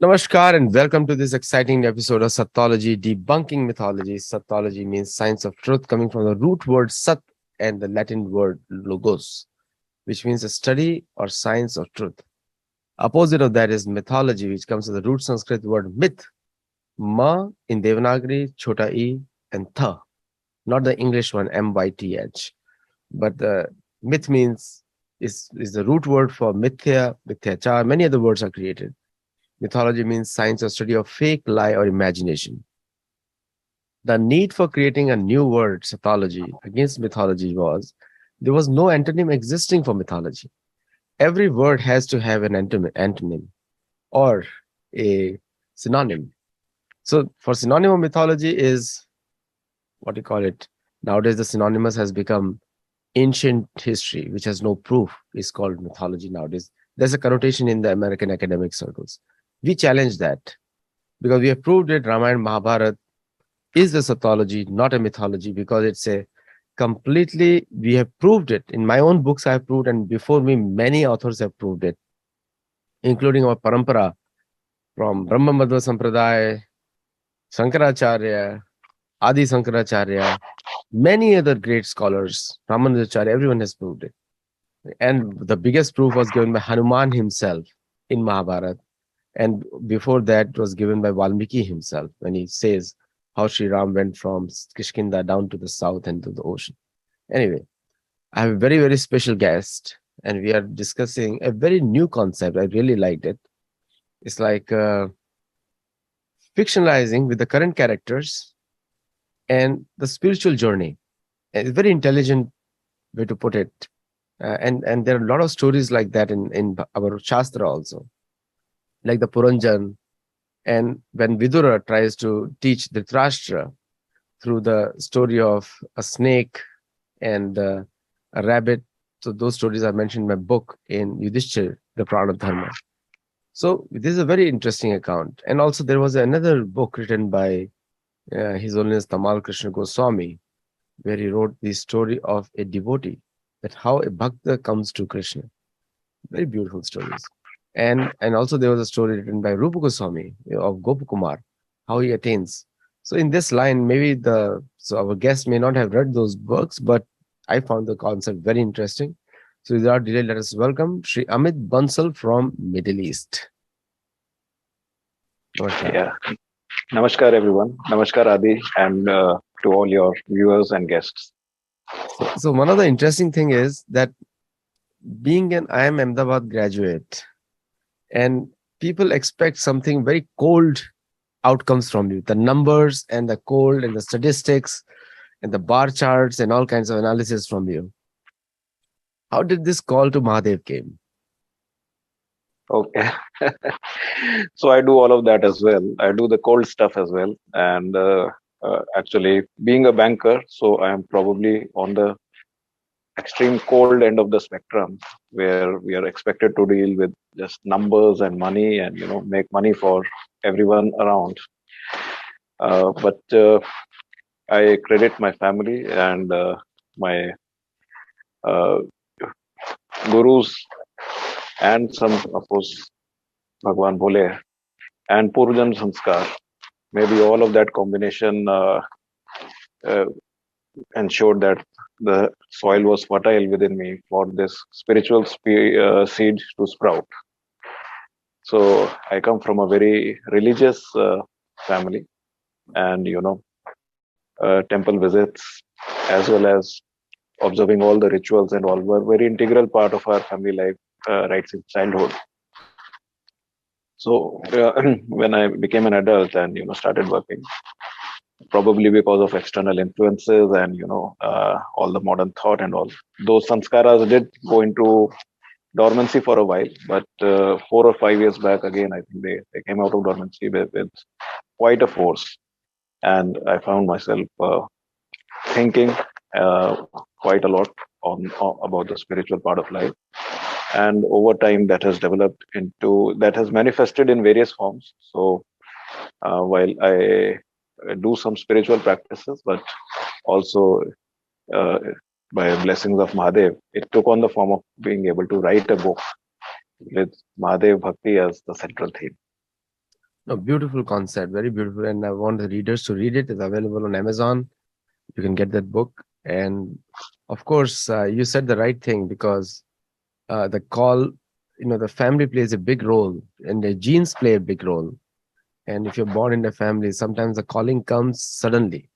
Namaskar and welcome to this exciting episode of Sattology, debunking mythology. Sattology means science of truth, coming from the root word sat and the Latin word logos, which means a study or science of truth. Opposite of that is mythology, which comes from the root Sanskrit word myth, ma in Devanagari, chota e, and tha, not the English one, myth. But the myth means is the root word for mithya, mithyachar. Many other words are created. Mythology means science or study of fake, lie, or imagination. The need for creating a new word, Sattology, against mythology was there was no antonym existing for mythology. Every word has to have an antonym or a synonym. So, for synonym of mythology is what you call it. Nowadays, the synonymous has become ancient history, which has no proof, is called mythology nowadays. There's a connotation in the American academic circles. We challenge that because we have proved it. Ramayana Mahabharata is a Sattology, not a mythology, because it's a completely, we have proved it. In my own books, I have proved, and before me, many authors have proved it, including our parampara from Brahma Madhva Sampradaya, Shankaracharya, Adi Shankaracharya, many other great scholars, Ramanujacharya, everyone has proved it. And the biggest proof was given by Hanuman himself in Mahabharata. And before that, it was given by Valmiki himself when he says how Sri Ram went from Kishkinda down to the south and to the ocean. Anyway, I have a very, very special guest, and we are discussing a very new concept. I really liked it. It's like fictionalizing with the current characters and the spiritual journey. It's a very intelligent way to put it. And there are a lot of stories like that in our Shastra also, like the Puranjan. And when Vidura tries to teach Dhritarashtra through the story of a snake and a rabbit, so those stories are mentioned in my book in Yudhishthir, the Puran of Dharma. So this is a very interesting account. And also there was another book written by His Holiness Tamal Krishna Goswami, where he wrote the story of a devotee, that how a bhakta comes to Krishna. Very beautiful stories. And also there was a story written by Rupa Goswami of Gopakumar, how he attains. So in this line, maybe so our guest may not have read those books, but I found the concept very interesting. So without delay, let us welcome Sri Amit Bansal from Middle East. Namaskar. Yeah. Namaskar, everyone. Namaskar, Adi, and to all your viewers and guests. So one of the interesting thing is that being an IIM Ahmedabad graduate, and people expect something very cold outcomes from you, the numbers and the cold and the statistics and the bar charts and all kinds of analysis from you. How did this call to Mahadev came? Okay. So I do all of that as well. I do the cold stuff as well. And actually, being a banker, so I am probably on the extreme cold end of the spectrum where we are expected to deal with just numbers and money and, make money for everyone around. But I credit my family and my uh, gurus and some, of course, Bhagwan Bole and Purjan Sanskar. Maybe all of that combination uh, ensured that the soil was fertile within me for this spiritual seed to sprout. So I come from a very religious family, and temple visits as well as observing all the rituals and all were very integral part of our family life right since childhood. So when I became an adult and started working, probably because of external influences and all the modern thought and all, those sanskaras did go into dormancy for a while. But 4 or 5 years back, again, I think they came out of dormancy with quite a force, and I found myself thinking quite a lot on about the spiritual part of life. And over time that has developed into that has manifested in various forms. So while I do some spiritual practices, but also uh, by blessings of Mahadev, it took on the form of being able to write a book with Mahadev Bhakti as the central theme. No, beautiful concept, very beautiful. And I want the readers to read it. It's available on Amazon. You can get that book. And of course, you said the right thing because the call, the family plays a big role and the genes play a big role. And if you're born in a family, sometimes the calling comes suddenly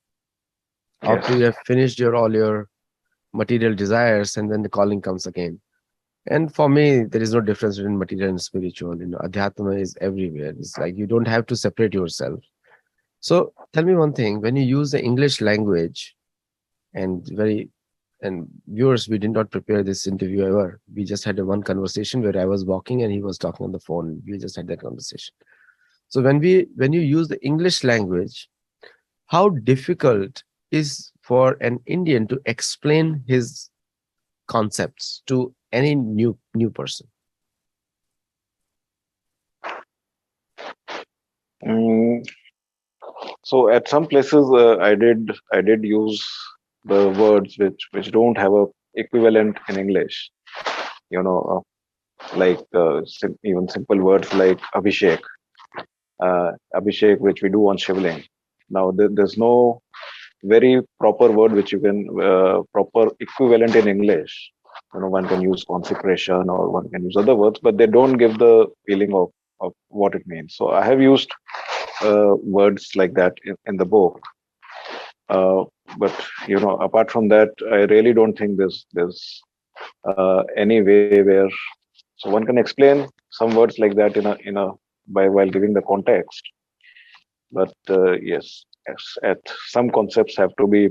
after you Yes. have finished your all your material desires, and then the calling comes again. And for me, there is no difference between material and spiritual. Adhyatma is everywhere. It's like you don't have to separate yourself. So tell me one thing: when you use the English language, and very and viewers, we did not prepare this interview ever. We just had a one conversation where I was walking and he was talking on the phone. We just had that conversation. So when you use the English language, how difficult is for an Indian to explain his concepts to any new person? Mm, so at some places, I did use the words which don't have a equivalent in English. You know, like even simple words like Abhishek, which we do on Shivling. Now there's no very proper word which you can proper equivalent in English. One can use consecration or one can use other words, but they don't give the feeling of what it means. So I have used words like that in the book. Uh, but apart from that, I really don't think there's any way where so one can explain some words like that in a by while giving the context. But yes, at some concepts have to be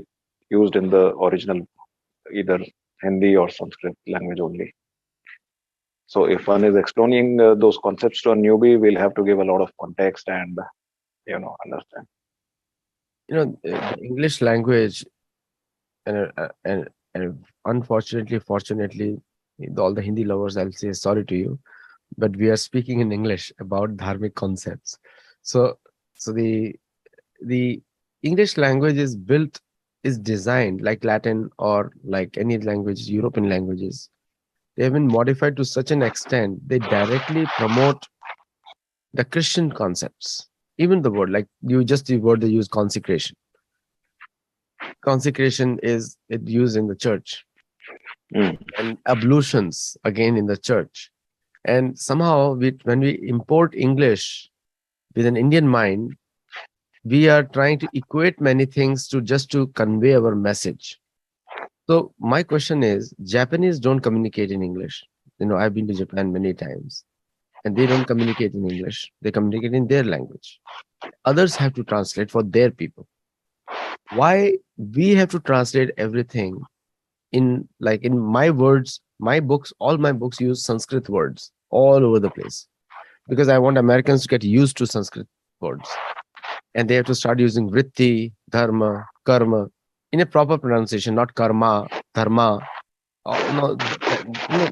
used in the original, either Hindi or Sanskrit language only. So if one is explaining those concepts to a newbie, we'll have to give a lot of context and understand. The English language, and unfortunately, fortunately, all the Hindi lovers, I'll say sorry to you, but we are speaking in English about dharmic concepts. So, so the English language is designed like Latin or like any language, European languages. They have been modified to such an extent they directly promote the Christian concepts. Even the word, like you just the word they use, consecration. Consecration is it used in the church, Mm. and ablutions again in the church. And somehow, when we import English with an Indian mind, we are trying to equate many things to just to convey our message. So my question is, Japanese don't communicate in English. I've been to Japan many times, and they don't communicate in English. They communicate in their language. Others have to translate for their people. Why we have to translate everything in my words, my books, all my books use Sanskrit words all over the place because I want Americans to get used to Sanskrit words, and they have to start using vritti, dharma, karma in a proper pronunciation, not karma, dharma, no,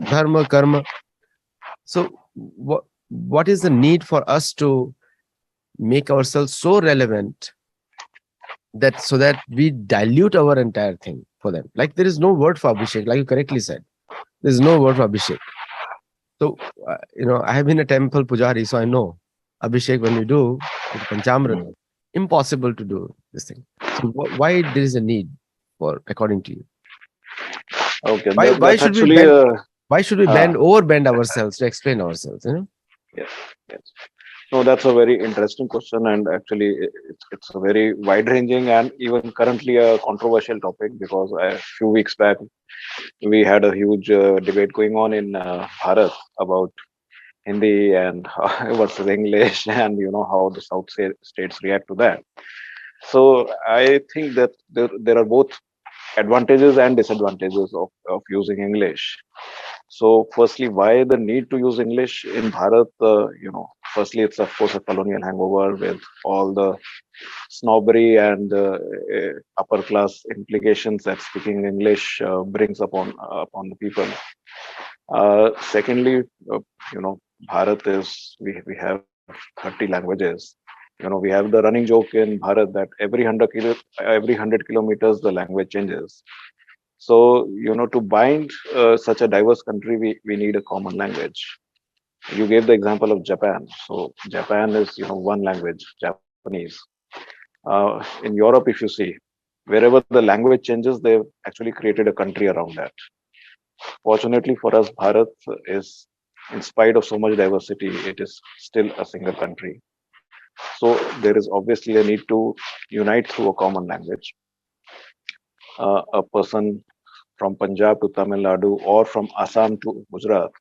dharma, karma. So what is the need for us to make ourselves so relevant that so that we dilute our entire thing for them? Like there is no word for Abhishek, like you correctly said. There's no word for Abhishek. So, I have been a temple pujari, so I know Abhishek when we do with Panchamrit, Mm. impossible to do this thing. So, why there is a need for, according to you? Okay, Why that's should we actually bend? Why should we uh, bend over bend ourselves to explain ourselves? yes, yes. No, that's a very interesting question, and actually, it's a very wide-ranging and even currently a controversial topic because a few weeks back we had a huge debate going on in Bharat about Hindi and versus English, and how the states react to that. So I think that there are both advantages and disadvantages of using English. So, firstly, why the need to use English in Bharat? Firstly, it's of course a colonial hangover with all the snobbery and upper class implications that speaking English brings upon the people. Secondly, Bharat is we have 30 languages. We have the running joke in Bharat that every 100 kilometers the language changes. So, to bind such a diverse country, we need a common language. You gave the example of Japan. So Japan is, one language, Japanese. In Europe, if you see, wherever the language changes, they've actually created a country around that. Fortunately for us, Bharat is, in spite of so much diversity, it is still a single country. So there is obviously a need to unite through a common language. A person from Punjab to Tamil Nadu or from Assam to Gujarat,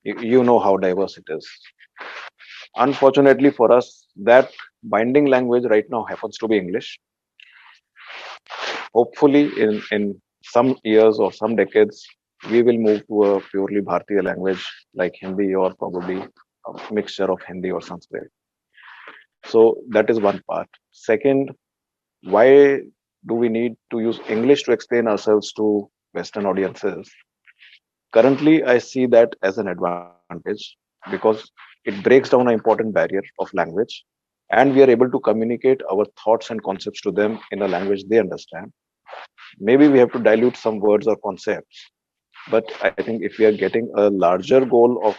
you know how diverse it is. Unfortunately for us, that binding language right now happens to be English. Hopefully, in some years or some decades, we will move to a purely Bharatiya language like Hindi or probably a mixture of Hindi or Sanskrit. So that is one part. Second, why do we need to use English to explain ourselves to Western audiences? Currently, I see that as an advantage because it breaks down an important barrier of language and we are able to communicate our thoughts and concepts to them in a language they understand. Maybe we have to dilute some words or concepts, but I think if we are getting a larger goal of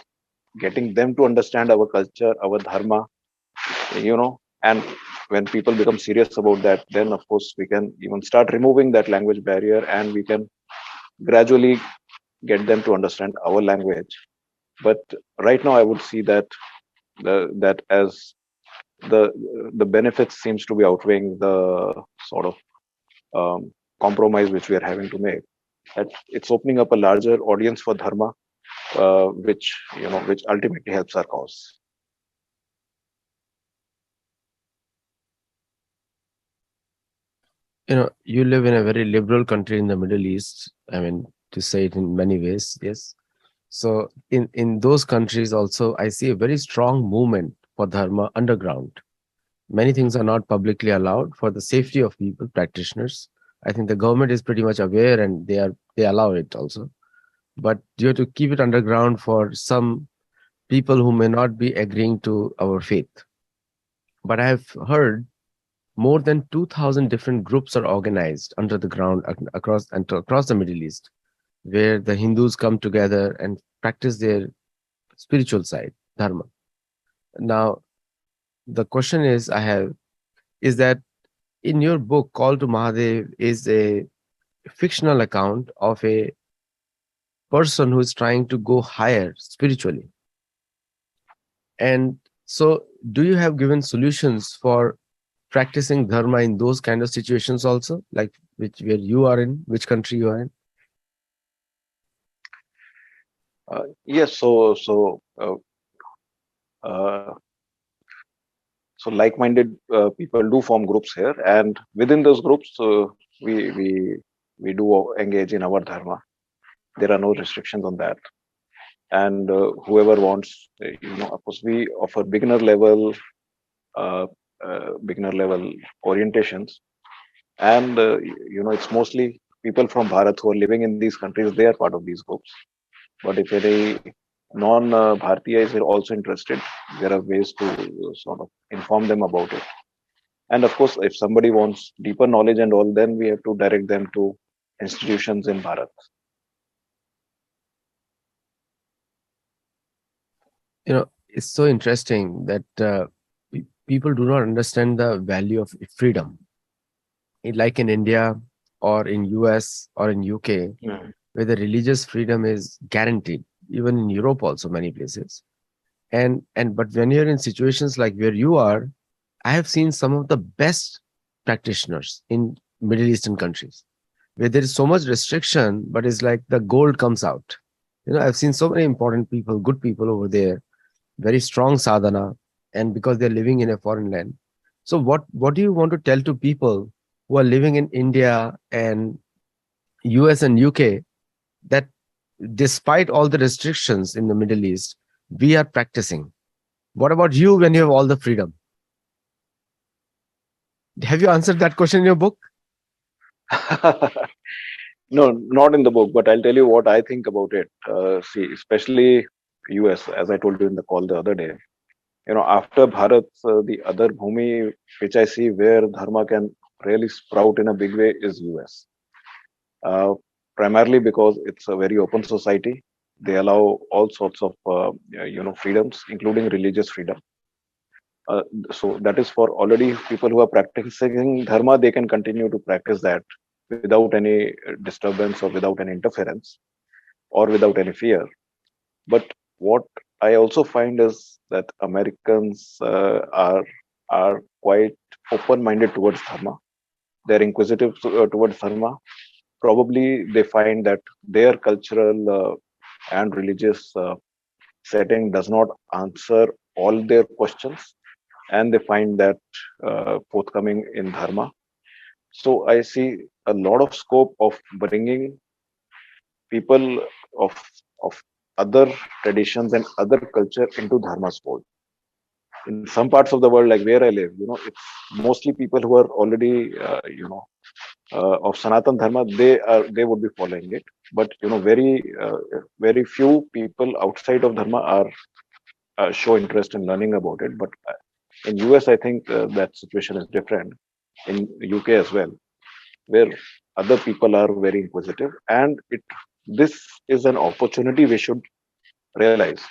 getting them to understand our culture, our dharma, and when people become serious about that, then of course we can even start removing that language barrier and we can gradually get them to understand our language. But right now I would see that that as the the benefits seems to be outweighing the sort of compromise which we are having to make, that it's opening up a larger audience for dharma, which ultimately helps our cause. You live in a very liberal country in the Middle East. I mean, to say it in many ways, yes. So in those countries also, I see a very strong movement for dharma underground. Many things are not publicly allowed for the safety of people, practitioners. I think the government is pretty much aware and they allow it also. But you have to keep it underground for some people who may not be agreeing to our faith. But I have heard more than 2,000 different groups are organized under the ground across the Middle East, where the Hindus come together and practice their spiritual side, dharma. Now, the question is I have is that in your book, Call to Mahadev is a fictional account of a person who is trying to go higher spiritually. And so, do you have given solutions for practicing dharma in those kind of situations also, like which where you are in, which country you are in? Yes, uh, so like-minded people do form groups here, and within those groups, we we we do engage in our dharma. There are no restrictions on that, and whoever wants, of course, we offer uh, beginner level orientations, and it's mostly people from Bharat who are living in these countries. They are part of these groups. But if any non-Bharatiya is also interested, there are ways to sort of inform them about it. And of course, if somebody wants deeper knowledge and all, then we have to direct them to institutions in Bharat. It's so interesting that people do not understand the value of freedom. Like in India or in US or in UK, Mm. where the religious freedom is guaranteed, even in Europe also many places. And but when you're in situations like where you are, I have seen some of the best practitioners in Middle Eastern countries where there is so much restriction, but it's like the gold comes out. I've seen so many important people, good people over there, very strong sadhana, and because they're living in a foreign land. So what do you want to tell to people who are living in India and US and UK that despite all the restrictions in the Middle East, we are practicing? What about you when you have all the freedom? Have you answered that question in your book? No, not in the book, but I'll tell you what I think about it. See, especially US, as I told you in the call the other day. After Bharat, the other bhumi which I see where dharma can really sprout in a big way is US. Uh, Primarily because it's a very open society. They allow all sorts of freedoms, including religious freedom. Uh, so that is for already people who are practicing dharma. They can continue to practice that without any disturbance or without any interference or without any fear. But what I also find is that Americans are quite open-minded towards dharma. They're inquisitive towards dharma. Probably they find that their cultural and religious setting does not answer all their questions, and they find that forthcoming in dharma. So I see a lot of scope of bringing people of of other traditions and other culture into dharma's fold. In some parts of the world, like where I live, it's mostly people who are already of Sanatan Dharma. They would be following it, but very few people outside of Dharma are show interest in learning about it. But in US, I think that situation is different. In UK as well, where other people are very inquisitive, and it this is an opportunity we should realize.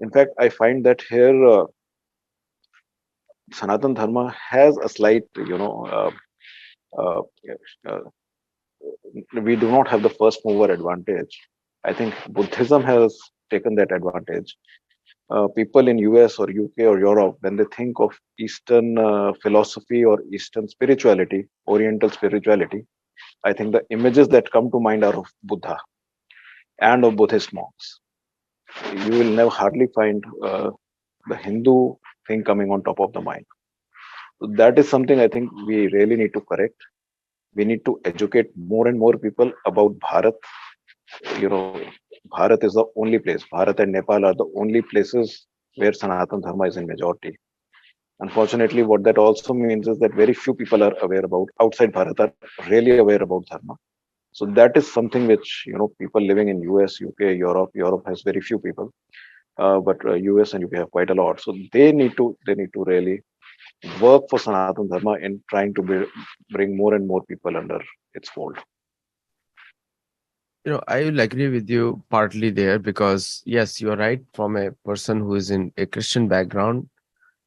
In fact, I find that here Sanatan Dharma has a slight, uh, uh, we do not have the first mover advantage. I think Buddhism has taken that advantage. People in US or UK or Europe, when they think of Eastern philosophy or Eastern spirituality, Oriental spirituality, I think the images that come to mind are of Buddha and of Buddhist monks. You will never hardly find the Hindu thing coming on top of the mind. So that is something I think we really need to correct. We need to educate more and more people about Bharat. You know, Bharat is the only place. Bharat and Nepal are the only places where Sanatan Dharma is in majority. Unfortunately, what that also means is that very few people are aware about outside Bharat are really aware about Dharma. So that is something which people living in US, UK, Europe. Europe has very few people, but US and UK have quite a lot. So they need to really work for Sanatan Dharma in trying to bring more and more people under its fold. I will agree with you partly there because, yes, you are right. From a person who is in a Christian background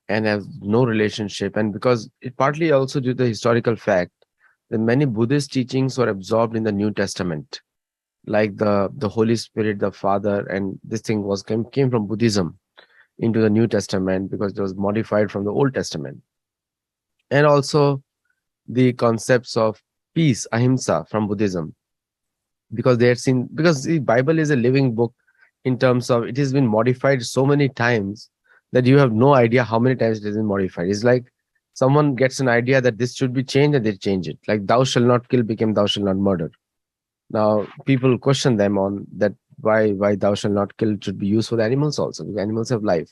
and has no relationship, and because it partly also due to the historical fact that many Buddhist teachings were absorbed in the New Testament, like the Holy Spirit, the Father, and this thing came from Buddhism into the New Testament because it was modified from the Old Testament, and also the concepts of peace, ahimsa, from Buddhism, because they had seen, because the Bible is a living book in terms of it has been modified so many times that you have no idea how many times it has been modified. It's like someone gets an idea that this should be changed and they change it. Like thou shall not kill became thou shall not murder. Now people question them on that, why thou shall not kill should be used for the animals also, because animals have life.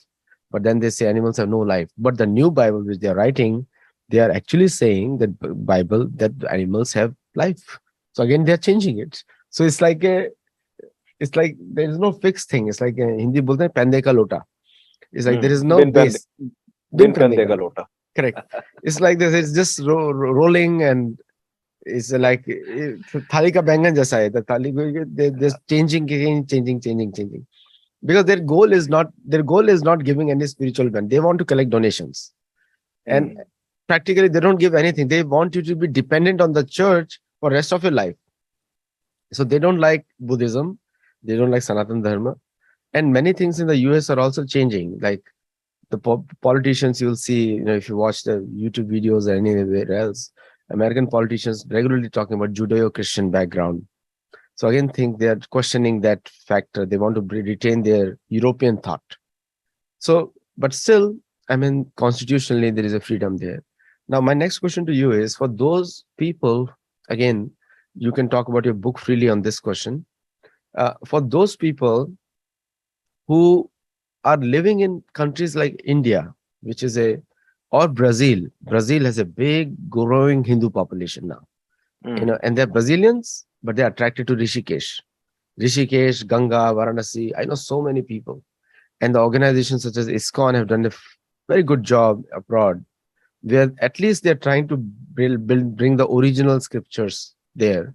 But then they say animals have no life. But the new Bible which they are writing, they are actually saying that Bible that animals have life. So again they are changing it. So it's like there is no fixed thing. It's like Hindi bolte hain pande ka lota. It's like there is no Bin pen base. bin Bin pen pande ka dega lota. lota. Correct. It's like this. It's just rolling, and it's like thali ka bangan jaisa hai. The thali they're just changing. Because their goal is not giving any spiritual benefit. They want to collect donations, and Mm. practically they don't give anything. They want you to be dependent on the church for rest of your life. So they don't like Buddhism, they don't like Sanatan Dharma, and many things in the US are also changing. Like the politicians, you'll see, if you watch the YouTube videos or anywhere else, American politicians regularly talking about Judeo-Christian background. So again, think they are questioning that factor. They want to retain their European thought. So, but still, I mean, constitutionally, there is a freedom there. Now, my next question to you is for those people, again, you can talk about your book freely on this question. For those people who are living in countries like India, which is or Brazil. Brazil has a big growing Hindu population now, Mm. and they're Brazilians, but they're attracted to Rishikesh, Ganga, Varanasi. I know so many people. And the organizations such as ISKCON have done a very good job abroad, where at least they're trying to bring the original scriptures there.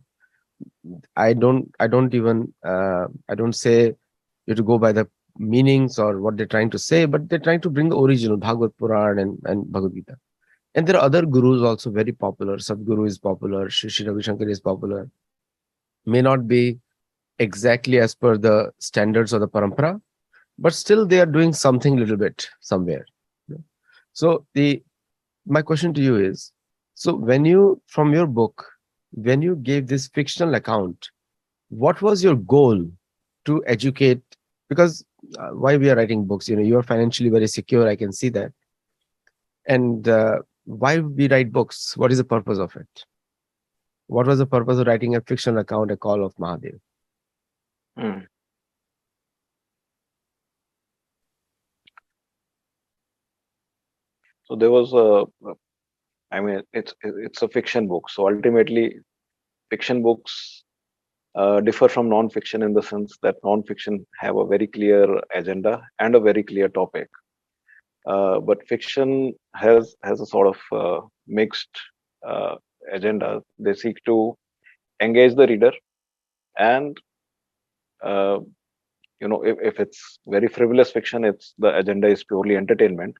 I don't say You have to go by the meanings or what they're trying to say, but they're trying to bring the original Bhagavad Puran and Bhagavad Gita. And there are other gurus also very popular. Sadguru is popular. Shri Ravi Shankar is popular. May not be exactly as per the standards of the parampara, but still they are doing something little bit somewhere. So my question to you is, so when you, from your book, when you gave this fictional account, what was your goal to educate? Because why we are writing books, you are financially very secure, I can see that. And why we write books? What is the purpose of it? What was the purpose of writing a fictional account, A Call of Mahadev? Hmm. So there was I mean, it's a fiction book. So ultimately, fiction books differ from non-fiction in the sense that non-fiction have a very clear agenda and a very clear topic. But fiction has a sort of mixed uh, agenda. They seek to engage the reader, and uh, if it's very frivolous fiction, it's the agenda is purely entertainment.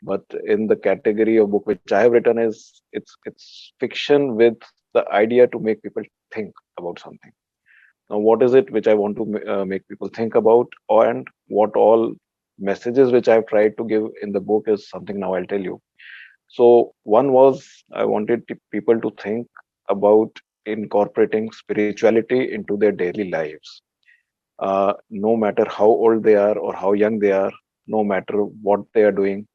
But in the category of book which I have written, is it's fiction with the idea to make people think about something. Now, what is it which I want to make people think about, and what all messages which I've tried to give in the book is something now I'll tell you. So one was I wanted people to think about incorporating spirituality into their daily lives. No matter how old they are or how young they are, no matter what they are doing,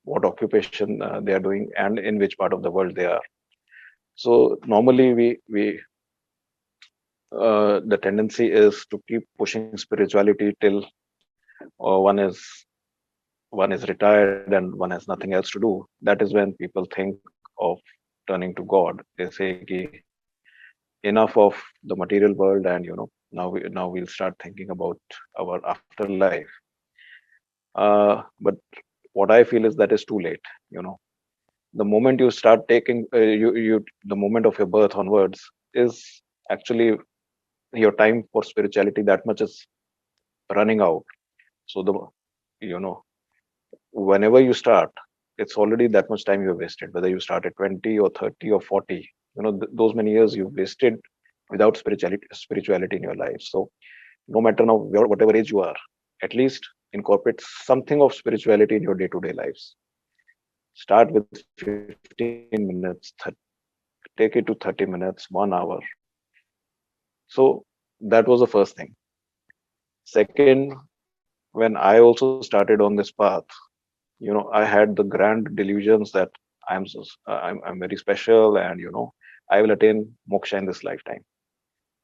what occupation they are doing, and in which part of the world they are. So normally we the tendency is to keep pushing spirituality till one is retired and one has nothing else to do. That is when people think of turning to God. They say ki, enough of the material world, and now we'll start thinking about our afterlife. But what I feel is that is too late. You know, the moment you start taking the moment of your birth onwards is actually your time for spirituality that much is running out. So the you know whenever you start, it's already that much time you have wasted, whether you start at 20 or 30 or 40. Those many years you've wasted without spirituality in your life. So no matter now whatever age you are, at least incorporate something of spirituality in your day-to-day lives. Start with 15 minutes, take it to 30 minutes, 1 hour. So that was the first thing. Second, when I also started on this path, I had the grand delusions that I'm very special, and I will attain moksha in this lifetime.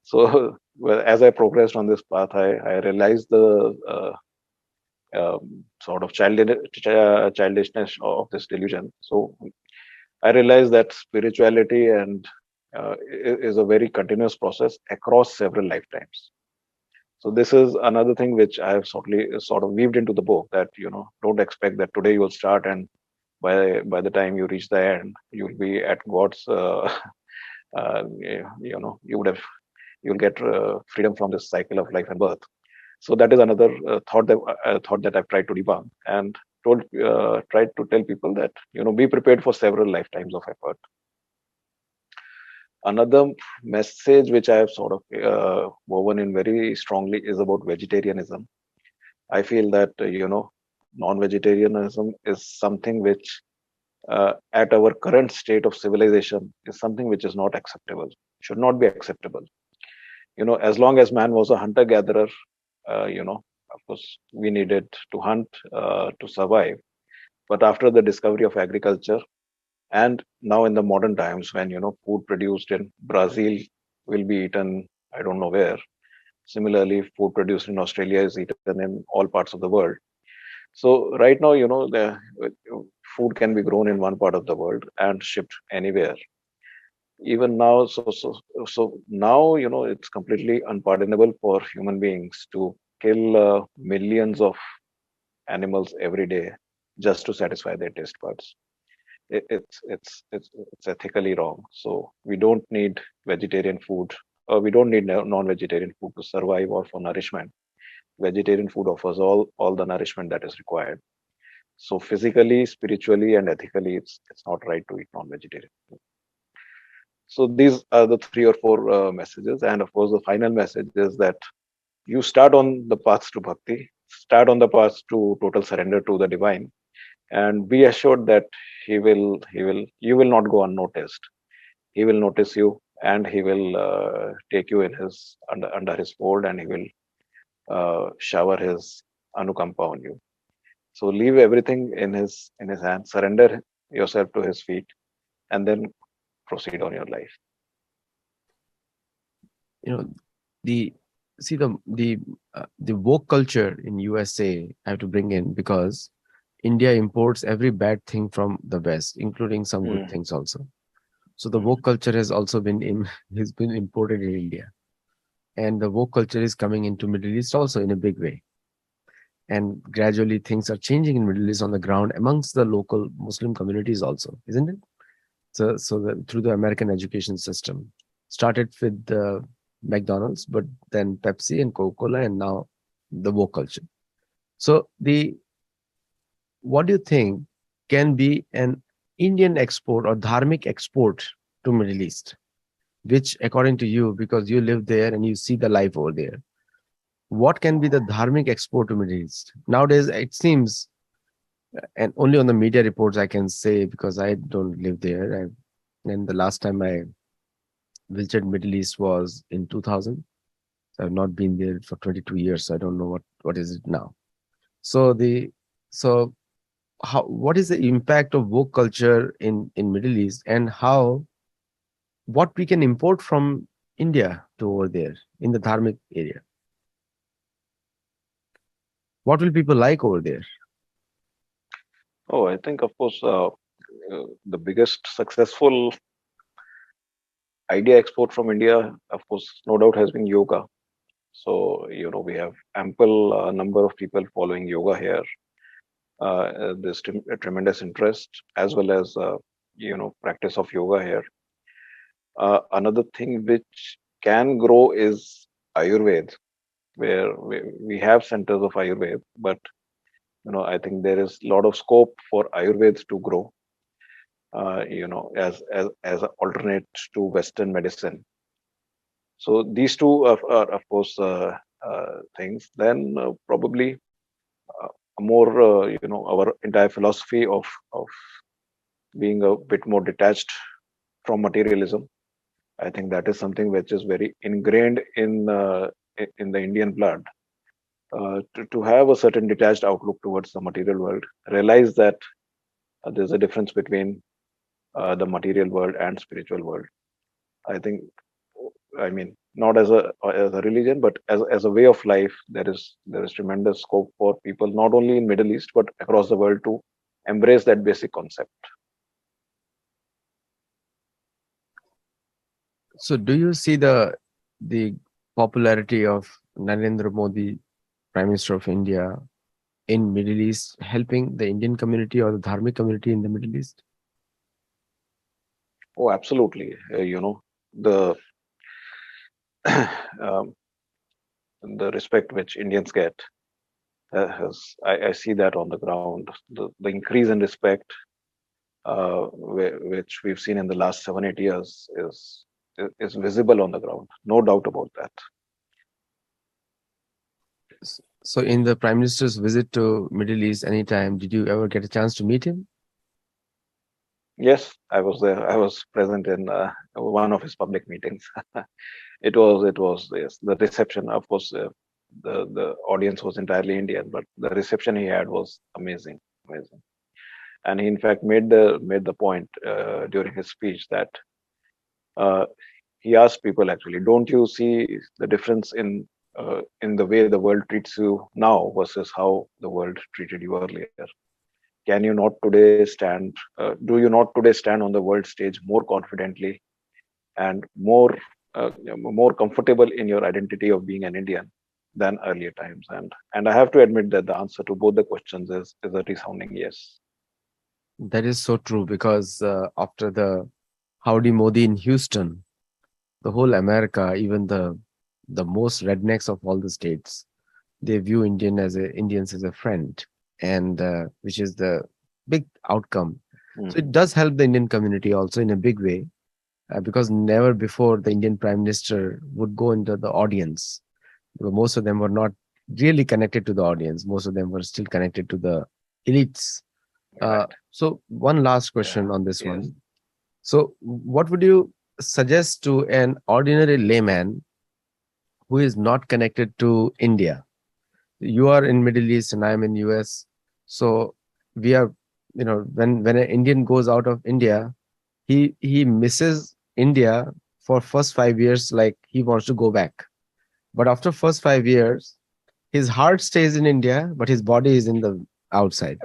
So well, as I progressed on this path, I realized the sort of childishness of this delusion. So I realized that spirituality and is a very continuous process across several lifetimes. So this is another thing which I have sort of weaved into the book, that don't expect that today you will start and by the time you reach the end you'll be at God's you would have you'll get freedom from this cycle of life and birth. So that is another thought that I've tried to debunk, and tried to tell people that be prepared for several lifetimes of effort. Another message which I have sort of woven in very strongly is about vegetarianism. I feel that non-vegetarianism is something which, at our current state of civilization, is something which is not acceptable. Should not be acceptable. As long as man was a hunter-gatherer, of course, we needed to hunt to survive. But after the discovery of agriculture, and now in the modern times, when food produced in Brazil will be eaten, I don't know where. Similarly, food produced in Australia is eaten in all parts of the world. So right now, the food can be grown in one part of the world and shipped anywhere. Even now, so now it's completely unpardonable for human beings to kill millions of animals every day just to satisfy their taste buds. It's ethically wrong. So we don't need vegetarian food, or we don't need non-vegetarian food to survive or for nourishment. vegetarian food offers all the nourishment that is required. So physically, spiritually, and ethically, it's not right to eat non-vegetarian. So these are the three or four messages, and of course, the final message is that you start on the path to bhakti, start on the path to total surrender to the divine, and be assured that you will not go unnoticed. He will notice you, and he will take you in his under his fold, and he will shower his anukampa on you. So leave everything in his hands, surrender yourself to his feet, and then proceed on your life. You know, the see the woke culture in USA I have to bring in because India imports every bad thing from the West, including some good Mm, things also. So the mm, woke culture has also been has been imported in India, and the woke culture is coming into Middle East also in a big way. And gradually things are changing in Middle East on the ground amongst the local Muslim communities also, isn't it? Through the American education system, started with the McDonald's, but then Pepsi and Coca-Cola, and now the woke culture. So the what do you think can be an Indian export or dharmic export to Middle East, which according to you, because you live there and you see the life over there, what can be the dharmic export to Middle East? Nowadays, it seems, and only on the media reports I can say because I don't live there. And the last time I visited Middle East was in 2000. So I've not been there for 22 years. So I don't know what is it now. So so how what is the impact of woke culture in Middle East, and how what we can import from India to over there in the dharmic area? What will people like over there? Oh, I think, of course, the biggest successful idea export from India, of course, no doubt has been yoga. So, we have ample number of people following yoga here. There's a tremendous interest as well as, practice of yoga here. Another thing which can grow is Ayurveda, where we have centers of Ayurveda, but, I think there is a lot of scope for Ayurveda to grow, as an alternate to Western medicine. So these two are of course, things. Then probably uh, more, our entire philosophy of being a bit more detached from materialism. I think that is something which is very ingrained in the Indian blood. To have a certain detached outlook towards the material world, realize that there's a difference between the material world and spiritual world. I think, I mean, not as a religion, but as a way of life, there is tremendous scope for people not only in Middle East but across the world to embrace that basic concept. So do you see the popularity of Narendra Modi, Prime Minister of India, in Middle East helping the Indian community or the dharmic community in the Middle East? Oh, absolutely. The um, the respect which Indians get, I see that on the ground. The increase in respect, which we've seen in the last 7 8 years, is visible on the ground. No doubt about that. So in the Prime Minister's visit to Middle East anytime, did you ever get a chance to meet him? Yes, I was there. I was present in one of his public meetings. It was yes, the reception. Of course, the audience was entirely Indian, but the reception he had was amazing, amazing. And he in fact made the point during his speech that uh, he asked people, actually, don't you see the difference in the way the world treats you now versus how the world treated you earlier? Can you not today stand? Do you not today stand on the world stage more confidently and more comfortable in your identity of being an Indian than earlier times? And I have to admit that the answer to both the questions is a resounding yes. That is so true because after the Howdy Modi in Houston, the whole America, even the most rednecks of all the states, they view Indians as a friend, and which is the big outcome. So it Mm. does help the Indian community also in a big way, because never before the Indian Prime Minister would go into the audience. Because most of them were not really connected to the audience. Most of them were still connected to the elites. Right. So one last Yeah. question on this Yes. one. So what would you suggest to an ordinary layman who is not connected to India? You are in Middle East and I'm in US. So we are, when an Indian goes out of India, he misses India for first 5 years, like he wants to go back. But after first 5 years, his heart stays in India, but his body is in the outside.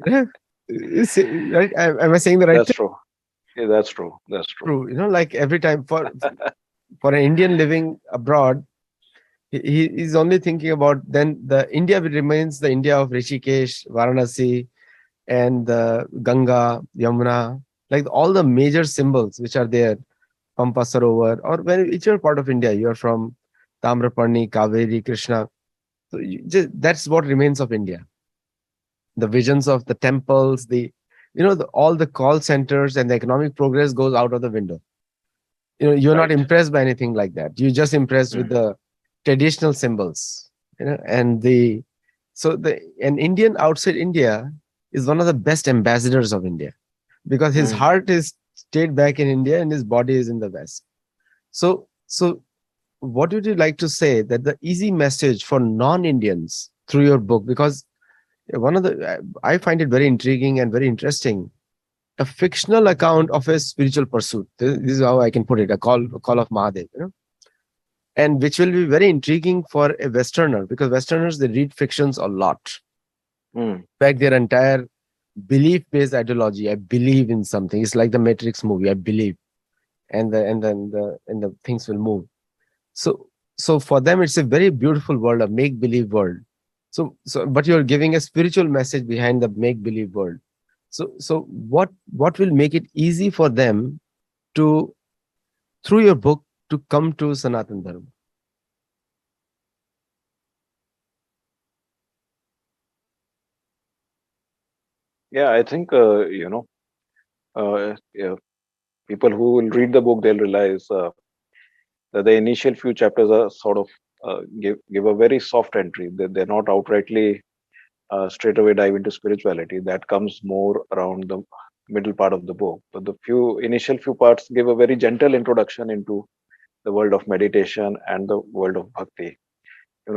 Yeah. Right? Am I saying the right That's thing? true. Yeah, that's true. That's true. True. Like every time for an Indian living abroad, he's only thinking about then the India remains the India of Rishikesh, Varanasi, and the Ganga, Yamuna, like all the major symbols which are there, Pampa Sarovar, or whichever part of India you are from, Tamraparni, Kaveri, Krishna. So that's what remains of India. The visions of the temples, all the call centers and the economic progress goes out of the window. You're not Right. impressed by anything like that. You're just impressed with Mm. the traditional symbols, and an Indian outside India is one of the best ambassadors of India, because his Mm. heart is stayed back in India and his body is in the West. So what would you like to say that the easy message for non-Indians through your book? Because one of the I find it very intriguing and very interesting. A fictional account of a spiritual pursuit. This is how I can put it: a call of Mahadev. And which will be very intriguing for a Westerner, because Westerners, they read fictions a lot. Mm. In fact, their entire belief-based ideology. I believe in something. It's like the Matrix movie. I believe, and the things will move. So so for them, it's a very beautiful world, a make-believe world. But you're giving a spiritual message behind the make-believe world. So what will make it easy for them to, through your book, to come to Sanatan Dharma? Yeah, I think yeah, people who will read the book, they'll realize that the initial few chapters are sort of give a very soft entry. They're not outrightly straight away dive into spirituality. That comes more around the middle part of the book. But the initial few parts give a very gentle introduction into the world of meditation and the world of bhakti.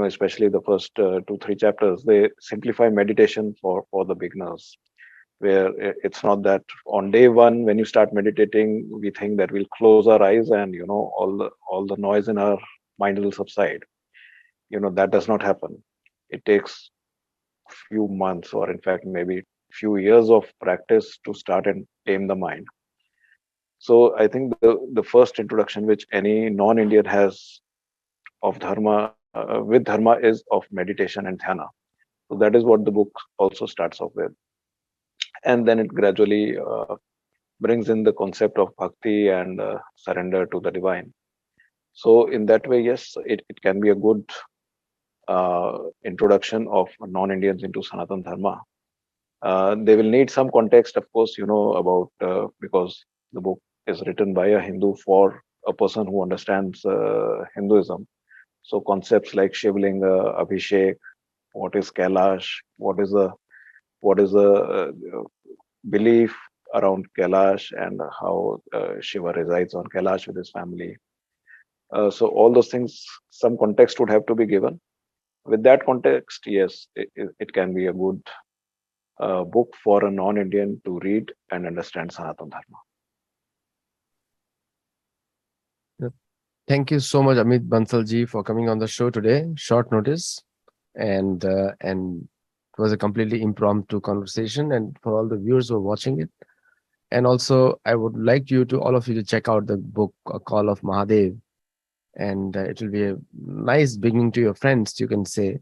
Especially the first 2 3 chapters, they simplify meditation for the beginners, where it's not that on day one when you start meditating we think that we'll close our eyes and all the noise in our mind will subside. That does not happen. It takes few months, or in fact maybe few years of practice to start and tame the mind. So I think the first introduction which any non-Indian has of dharma, with dharma, is of meditation and dhyana. So that is what the book also starts off with, and then it gradually brings in the concept of bhakti and surrender to the divine. So in that way, yes, it can be a good introduction of non-Indians into Sanatan Dharma. They will need some context, of course, about because the book is written by a Hindu for a person who understands Hinduism. So concepts like Shivlinga, Abhishek, what is Kailash, what is the belief around Kailash, and how Shiva resides on Kailash with his family. So all those things, some context would have to be given. With that context, yes, it can be a good book for a non-Indian to read and understand Sanatan Dharma. Yeah. Thank you so much, Amit Bansal ji, for coming on the show today. Short notice, and it was a completely impromptu conversation. And for all the viewers who are watching it, and also I would like all of you to check out the book, A Call of Mahadev, and it will be a nice beginning to your friends, you can say.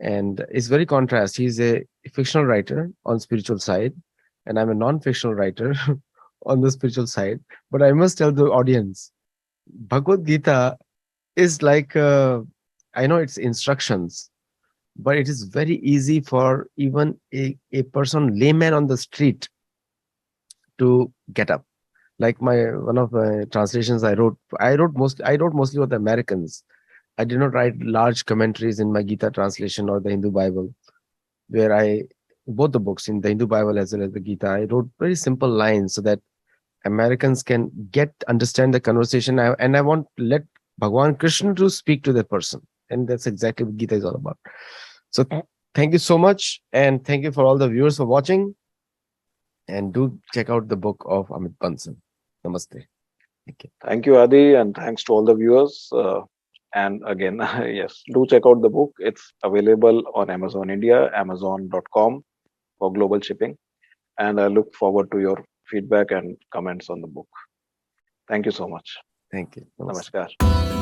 And it's very contrast. He's a fictional writer on spiritual side, and I'm a non-fictional writer on the spiritual side. But I must tell the audience, Bhagavad Gita is like, I know it's instructions, but it is very easy for even a person, layman on the street, to get up. Like my one of my translations I wrote mostly for the Americans. I did not write large commentaries in my Gita translation or the Hindu Bible, where I both the books in the Hindu Bible as well as the Gita. I wrote very simple lines so that Americans can understand the conversation. And I want to let Bhagwan Krishna to speak to that person, and that's exactly what Gita is all about. So thank you so much, and thank you for all the viewers for watching. And do check out the book of Amit Bansal. Namaste. Thank you. Thank you, Adi, and thanks to all the viewers. And again, yes, do check out the book. It's available on Amazon India, Amazon.com for global shipping. And I look forward to your feedback and comments on the book. Thank you so much. Thank you. Namaste. Namaskar.